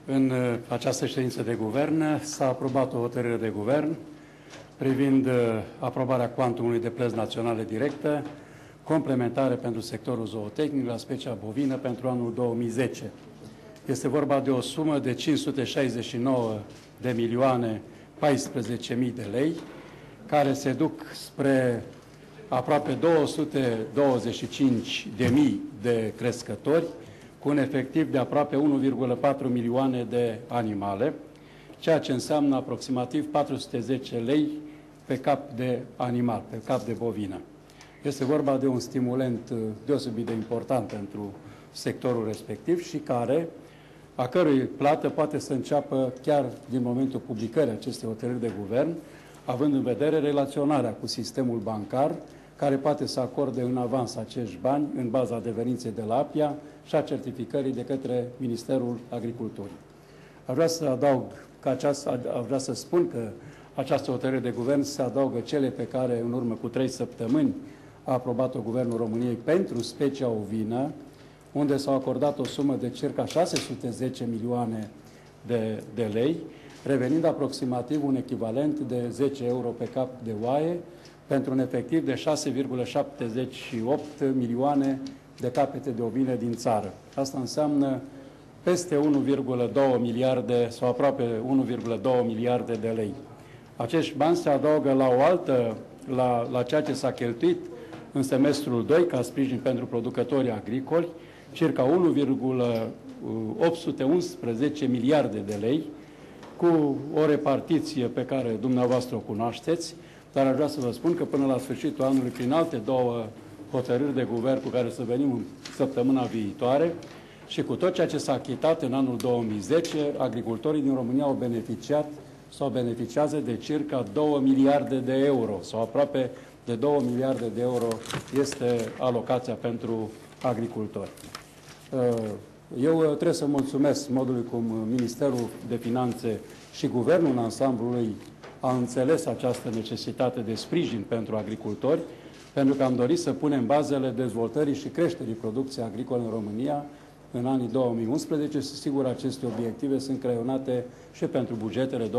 În această ședință de guvern s-a aprobat o hotărâre de guvern privind aprobarea cuantumului de plăți naționale directe, complementare pentru sectorul zootehnic la specia bovină pentru anul 2010. Este vorba de o sumă de 569 de milioane 14.000 de lei, care se duc spre aproape 225.000 de crescători, cu un efectiv de aproape 1,4 milioane de animale, ceea ce înseamnă aproximativ 410 lei pe cap de animal, pe cap de bovină. Este vorba de un stimulent deosebit de important pentru sectorul respectiv și a cărui plată poate să înceapă chiar din momentul publicării acestei hotărâri de guvern, având în vedere relaționarea cu sistemul bancar, care poate să acorde în avans acești bani în baza adeverinței de la APIA și a certificării de către Ministerul Agriculturii. Aș vrea să spun că această hotărâre de guvern se adaugă cele pe care în urmă cu 3 săptămâni a aprobat-o Guvernul României pentru specia ovină, unde s-au acordat o sumă de circa 610 milioane de lei, revenind aproximativ un echivalent de 10 euro pe cap de oaie, pentru un efectiv de 6,78 milioane de capete de ovine din țară. Asta înseamnă peste 1,2 miliarde sau aproape 1,2 miliarde de lei. Acești bani se adaugă la ceea ce s-a cheltuit în semestrul 2 ca sprijin pentru producătorii agricoli, circa 1,811 miliarde de lei, cu o repartiție pe care dumneavoastră o cunoașteți, dar aș vrea să vă spun că până la sfârșitul anului, prin alte 2 hotărâri de guvern cu care să venim în săptămâna viitoare și cu tot ceea ce s-a achitat în anul 2010, agricultorii din România au beneficiat sau beneficiază de circa 2 miliarde de euro sau aproape de 2 miliarde de euro este alocația pentru agricultori. Eu trebuie să mulțumesc modului cum Ministerul de Finanțe și Guvernul în ansamblului a înțeles această necesitate de sprijin pentru agricultori, pentru că am dorit să punem bazele dezvoltării și creșterii producției agricole în România în anii 2011 și sigur aceste obiective sunt creionate și pentru bugetele 2012-2013.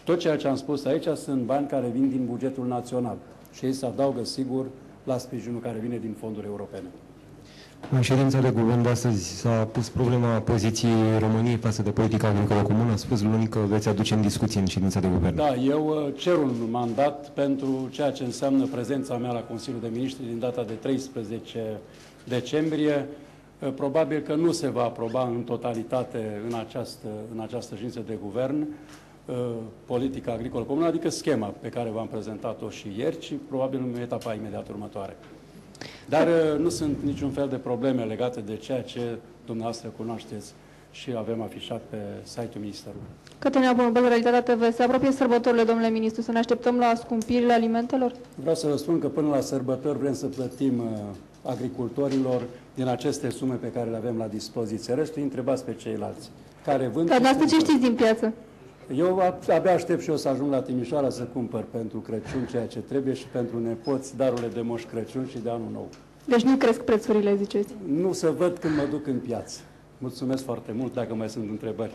Tot ceea ce am spus aici sunt bani care vin din bugetul național și ei se adaugă sigur la sprijinul care vine din fonduri europene. În ședința de guvern de astăzi s-a pus problema poziției României față de politica agricolă comună. A spus luni că veți aduce în discuție în ședința de guvern. Da, eu cer un mandat pentru ceea ce înseamnă prezența mea la Consiliul de Miniștri din data de 13 decembrie. Probabil că nu se va aproba în totalitate în această ședință de guvern politica agricolă comună, adică schema pe care v-am prezentat-o și ieri, ci probabil în etapa imediat următoare. Dar nu sunt niciun fel de probleme legate de ceea ce dumneavoastră cunoașteți și avem afișat pe site-ul Ministerului. Cătălina Bunăbel, Realitatea TV. Se apropie sărbătorile, domnule ministru, să ne așteptăm la scumpirile alimentelor? Vreau să vă spun că până la sărbători vrem să plătim agricultorilor din aceste sume pe care le avem la dispoziție. Restul întrebați pe ceilalți care vând. Dar asta ce știți din piață? Eu abia aștept și eu să ajung la Timișoara să cumpăr pentru Crăciun ceea ce trebuie și pentru nepoți darurile de Moș Crăciun și de Anul Nou. Deci nu cresc prețurile, ziceți? Nu, să văd când mă duc în piață. Mulțumesc foarte mult dacă mai sunt întrebări.